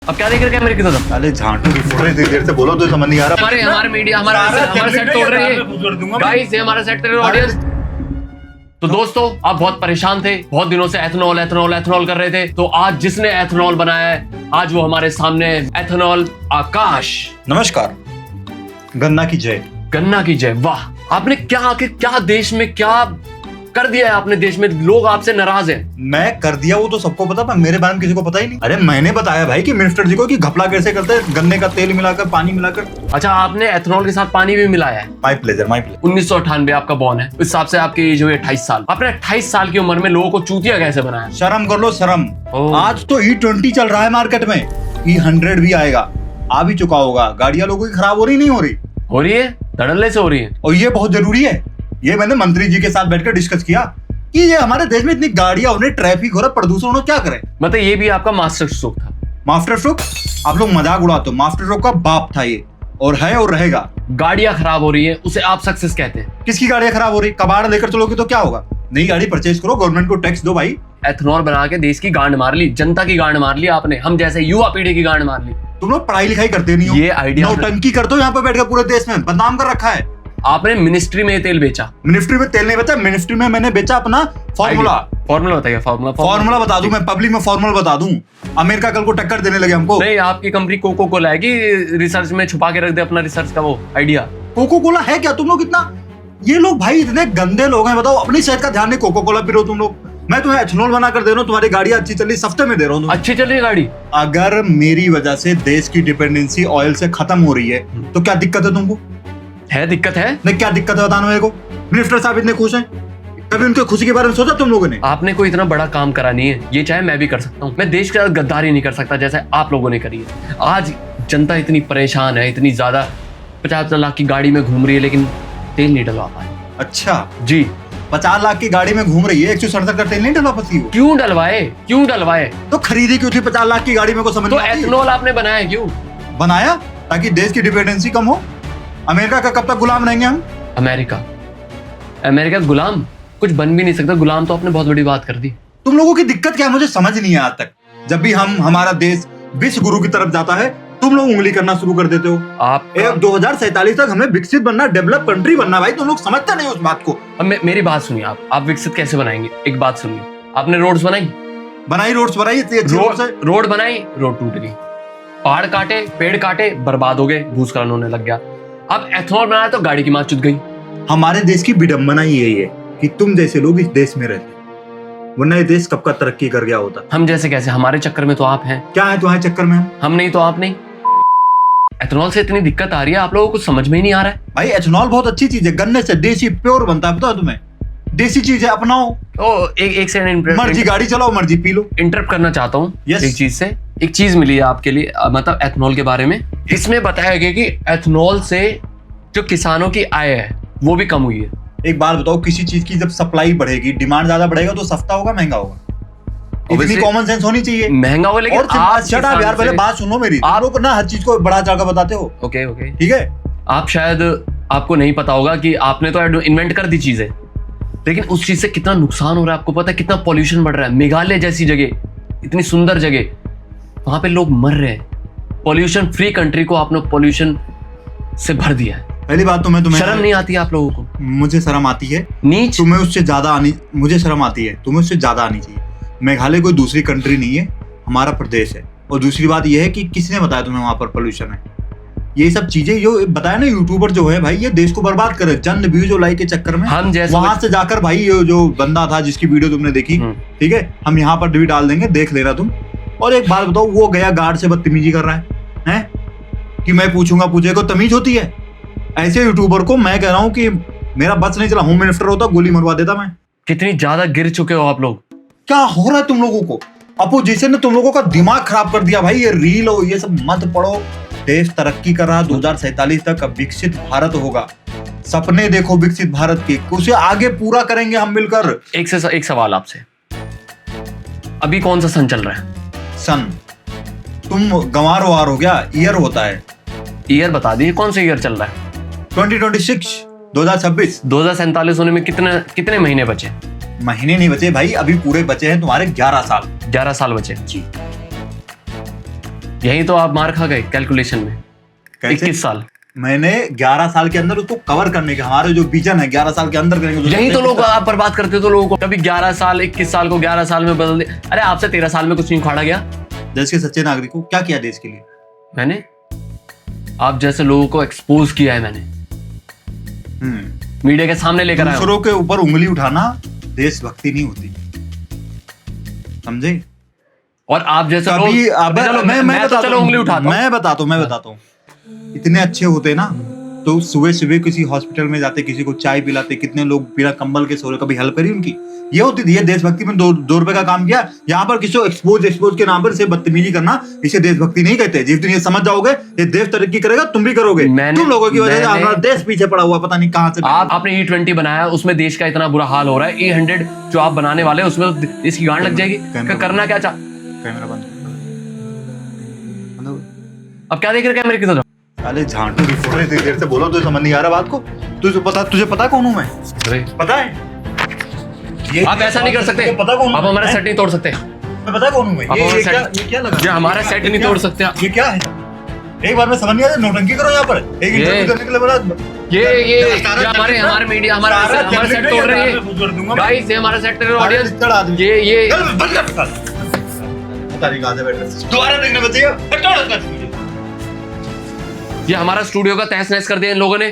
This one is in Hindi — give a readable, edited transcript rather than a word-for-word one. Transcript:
अब क्या देख रहे कैमरे की तरफ? अरे झांटू की फोटो इतनी देर से बोलो तो समझ नहीं आ रहा। हमारे मीडिया हमारा सेट तोड़ रही है गाइस, ये हमारा सेट कर ऑडियंस। तो दोस्तों, आप बहुत परेशान थे, बहुत दिनों से एथेनॉल कर रहे थे। तो आज जिसने एथेनॉल बनाया है, आज वो हमारे सामने है, एथेनॉल आकाश। नमस्कार। गन्ना की जय। गन्ना की जय। वाह, आपने क्या देश में क्या कर दिया है? आपने देश में लोग आपसे नाराज हैं। मैं कर दिया वो तो सबको पता, पर मेरे बारे में किसी को पता ही नहीं। अरे मैंने बताया भाई कि मिनिस्टर जी को कि घपला कैसे करते हैं, गन्ने का तेल मिलाकर पानी मिलाकर। अच्छा, आपने एथेनॉल के साथ पानी भी मिलाया है? My pleasure. 1998 आपका बॉर्न है, उस हिसाब से आपकी एज हुई 28 साल। आपने 28 साल की उम्र में लोगों को चूतिया कैसे बनाया? शर्म कर लो, शर्म। आज तो E20 चल रहा है मार्केट में, E100 भी आएगा, आ भी चुका होगा। गाड़ियां लोगों की खराब हो रही नहीं हो रही है, धड़ल्ले से हो रही है। और ये बहुत जरूरी है। ये मैंने मंत्री जी के साथ बैठकर डिस्कस किया कि ये हमारे देश में इतनी गाड़ियां हो रही, ट्रैफिक हो रहा, प्रदूषण हो, क्या करें। मतलब ये भी आपका मास्टर स्ट्रोक था? Master stroke? आप लोग मजाक उड़ाते हो, मास्टर स्ट्रोक का बाप था ये, और है और रहेगा। गाड़ियां खराब हो रही है, उसे आप सक्सेस कहते हैं? किसकी गाड़ियां खराब हो रही? कबाड़ लेकर चलोगे तो क्या होगा? नई गाड़ी परचेज करो, गवर्नमेंट को टैक्स दो भाई। एथेनॉल बना के देश की गांड मार ली, जनता की गांड मार ली आपने, हम जैसे युवा पीढ़ी की गांड मार ली। तुम लोग पढ़ाई लिखाई करते नहीं हो, ये आइडिया नौटंकी करते हो यहाँ पे बैठकर, पूरे देश में बदनाम कर रखा है। आपने मिनिस्ट्री में तेल बेचा? मिनिस्ट्री में तेल नहीं बेचा, मिनिस्ट्री में मैंने बेचा अपना फॉर्मूला बताइए। फॉर्मूला बता दूं मैं, पब्लिक में फॉर्मूला बता दूं। अमेरिका कल को टक्कर देने लगे हमको। नहीं, आपकी कंपनी कोको कोला है कि रिसर्च में छुपा के रख दे अपना रिसर्च का वो आइडिया? कोको कोला है क्या? तुम लोग इतना, ये लोग भाई इतने गंदे लोग हैं, बताओ। अपनी सेहत का ध्यान नहीं, कोको कोला पी रहे हो तुम लोग। मैं तुम्हें एथेनॉल बना कर दे रहा हूँ, तुम्हारी गाड़ी अच्छी चल रही, सस्ते में दे रहा हूँ। अच्छी चल रही है गाड़ी? अगर मेरी वजह से देश की डिपेंडेंसी ऑयल से खत्म हो रही है तो क्या दिक्कत है तुमको? है दिक्कत है? नहीं, क्या दिक्कत है बताना मेरे को। मिनिस्टर साहब इतने खुश हैं, कभी उनके खुशी के बारे में सोचा तुम लोगों ने? आपने कोई इतना बड़ा काम करा नहीं है, ये चाहे मैं भी कर सकता हूँ। मैं देश के साथ गद्दारी नहीं कर सकता जैसे आप लोगों ने करी है। आज जनता इतनी परेशान है, इतनी ज्यादा, 50 लाख की गाड़ी में घूम रही है लेकिन तेल नहीं डलवा पाए। अच्छा जी, 50 लाख की गाड़ी में घूम रही है, 167 का तेल नहीं डलवा पाती हो? क्यों डलवाए? तो खरीदी क्यों थी 50 लाख की गाड़ी में? को समझ तो एथेनॉल आपने बनाया क्यों? बनाया ताकि देश की डिपेंडेंसी कम हो। अमेरिका का कब तक गुलाम रहेंगे हम? अमेरिका गुलाम कुछ बन भी नहीं सकता। गुलाम तो आपने बहुत बड़ी बात कर दी। तुम लोगों की दिक्कत क्या है मुझे समझ नहीं है आज तक। जब भी हमारा देश विश्व गुरु की तरफ जाता है, तुम लोग उंगली करना शुरू कर देते हो। आप 2047 तक हमें विकसित बनना, डेवलप कंट्री बनना। भाई तुम लोग समझते नहीं उस बात को। अब मेरी बात सुनिए, आप विकसित कैसे बनाएंगे? एक बात सुनिए, आपने रोड्स बनाई, रोड्स बनाई, रोड बनाई, रोड टूट गई। पहाड़ काटे, पेड़ काटे, बर्बाद हो गए, भूस्खलन होने लग गया। अब एथेनॉल बनाया तो गाड़ी की मां चुद गई। हमारे देश की विडंबना यही है कि तुम जैसे लोग इस देश में रहते, वरना ये देश कब का तरक्की कर गया होता। हम जैसे कैसे? हमारे चक्कर में तो आप हैं। क्या है तुम्हारे चक्कर में? हम नहीं तो आप नहीं। एथेनॉल से इतनी दिक्कत आ रही है, आप लोगों को समझ में ही नहीं आ रहा है। भाई एथेनॉल बहुत अच्छी चीज है, गन्ने से देसी प्योर बनता है, पता है तुम्हें? देसी चीज है, अपनाओ। एक सेकंड, मर्जी गाड़ी चलाओ, मर्जी पी लो। इंटरप्ट करना चाहता हूँ एक चीज से। एक चीज मिली है आपके लिए, मतलब एथेनॉल के बारे में। इसमें बताया गया कि एथेनॉल से जो किसानों की आय है वो भी कम हुई है। एक बात बताओ, किसी चीज की जब सप्लाई बढ़ेगी, डिमांड ज्यादा बढ़ेगा तो सस्ता होगा महंगा होगा? इतनी कॉमन सेंस होनी चाहिए। महंगा होगा, लेकिन आज यार पहले बात सुनो मेरी। आप लोग ना हर चीज को बड़ा चढ़कर बताते हो। ओके ठीक है। आप शायद आपको नहीं पता होगा कि आपने तो इन्वेंट कर दी चीजें, लेकिन उस चीज से कितना नुकसान हो रहा है आपको पता है? कितना पॉल्यूशन बढ़ रहा है। मेघालय जैसी जगह, इतनी सुंदर जगह, वहां पे लोग मर रहे हैं। पॉल्यूशन फ्री कंट्री को आपने पॉल्यूशन से भर दिया है। पहली बात तो मैं तुम्हें, शर्म नहीं आती आप लोगों को? मुझे शर्म आती है। नीच तुम्हें उससे ज्यादा आनी, मुझे शर्म आती है, तुम्हें उससे ज्यादा आनी चाहिए। मेघालय कोई दूसरी कंट्री नहीं है, हमारा प्रदेश है। और दूसरी बात यह है कि किसने बताया तुम्हें वहां पर पोल्यूशन है? ये सब चीजें जो बताया ना यूट्यूबर जो है भाई, ये देश को बर्बाद करे चंद व्यूज और लाइक के चक्कर में। हम जैसे वहां से जाकर भाई, ये जो बंदा था जिसकी वीडियो तुमने देखी, ठीक है, हम यहाँ पर भी डाल देंगे, देख लेना तुम। और एक बात बताओ, वो गया गार्ड से बदतमीजी कर रहा है कि मैं पूछे को तमीज होती है? ऐसे यूट्यूबर को मैं कह रहा हूँ कि मेरा बस नहीं चला, होम मिनिस्टर होता गोली मरवा देता मैं। कितनी ज्यादा गिर चुके हो आप लोग। क्या हो रहा है तुम लोगों को? अपोजिशन ने तुम लोगों का दिमाग खराब कर दिया भाई। ये रील हो, ये सब मत पढ़ो। देश तरक्की कर रहा, 2047 तक अब विकसित भारत होगा। सपने देखो विकसित भारत के, उसे आगे पूरा करेंगे हम मिलकर। एक सवाल आपसे, अभी कौन सा सन चल रहा है? सन? तुम गंवार वार हो गया, ईयर होता है। ईयर बता दीजिए, कौन सा ईयर चल रहा है? 2026, 2026। 2047 होने में कितने महीने बचे? महीने नहीं बचे भाई, अभी पूरे बचे हैं तुम्हारे 11 साल। 11 साल बचे जी। यही तो आप मार खा गए कैलकुलेशन में। कैसे? 21 साल। मैंने 11 साल के अंदर उसको कवर करने के, हमारे जो विजन है 11 साल के अंदर करेंगे। यही तो लोग आप बर्बाद करते तो लोगों को, कभी 11 साल 21 साल को 11 साल में बदल दे। अरे आपसे 13 साल में कुछ नहीं उखाड़ा गया। देश के सच्चे नागरिक को क्या किया देश के लिए? मैंने आप जैसे लोगों को एक्सपोज किया है, मैंने मीडिया के सामने लेकर आया हूं। दूसरों के ऊपर उंगली उठाना देशभक्ति नहीं होती, समझे? और आप जैसे कभी लोग, चलो मैं तो चलो उंगली उठाता हूं। मैं बताता हूँ इतने अच्छे होते ना तो सुबह सुबह किसी हॉस्पिटल में जाते, किसी को चाय पिलाते, कितने लोग बिना कंबल के सो रहे, कभी हेल्प करी उनकी? ये होती थी, ये देशभक्ति में 2 रुपए का काम किया। यहाँ पर किसी को एक्सपोज के नाम पर से बदतमीजी करना, इसे देशभक्ति नहीं कहते। जिस दिन ये समझ जाओगे ये देश तरक्की करेगा, तुम भी करोगे। तुम लोगों की वजह से हमारा देश पीछे पड़ा हुआ, पता नहीं कहाँ से। आपने E20 बनाया, उसमें देश का इतना बुरा हाल हो रहा है। E100 जो आप बनाने वाले, उसमें तो इसकी गांड लग जाएगी। करना क्या चाह, कैमरा बंद। अब क्या देख रहे कैमरे की तरफ? अरे झांटू रिपोर्टर, इतनी देर से बोलो तो समझ नहीं आ रहा बात को। तुझे पता कौन हूँ मैं? अरे पता है? ये आप ऐसा नहीं कर सकते, पता कौन? आप हमारा सेट नहीं तोड़ सकते। मैं पता कौन हूँ मैं? ये क्या लगा? ये हमारा सेट नहीं तोड़ सकते। ये क्या है? एक बार में समझ नहीं आता, नौटंकी करो यहाँ पर। एक इंटरव्यू करने के लिए बोला ये हमारे मीडिया हमारा सेट तोड़ रही है। गाइस ये हमारा सेट तोड़ ऑडियंस। ये दोबारा देखने बच्चे, ये हमारा स्टूडियो का तहस नहस कर दिया इन लोगों ने।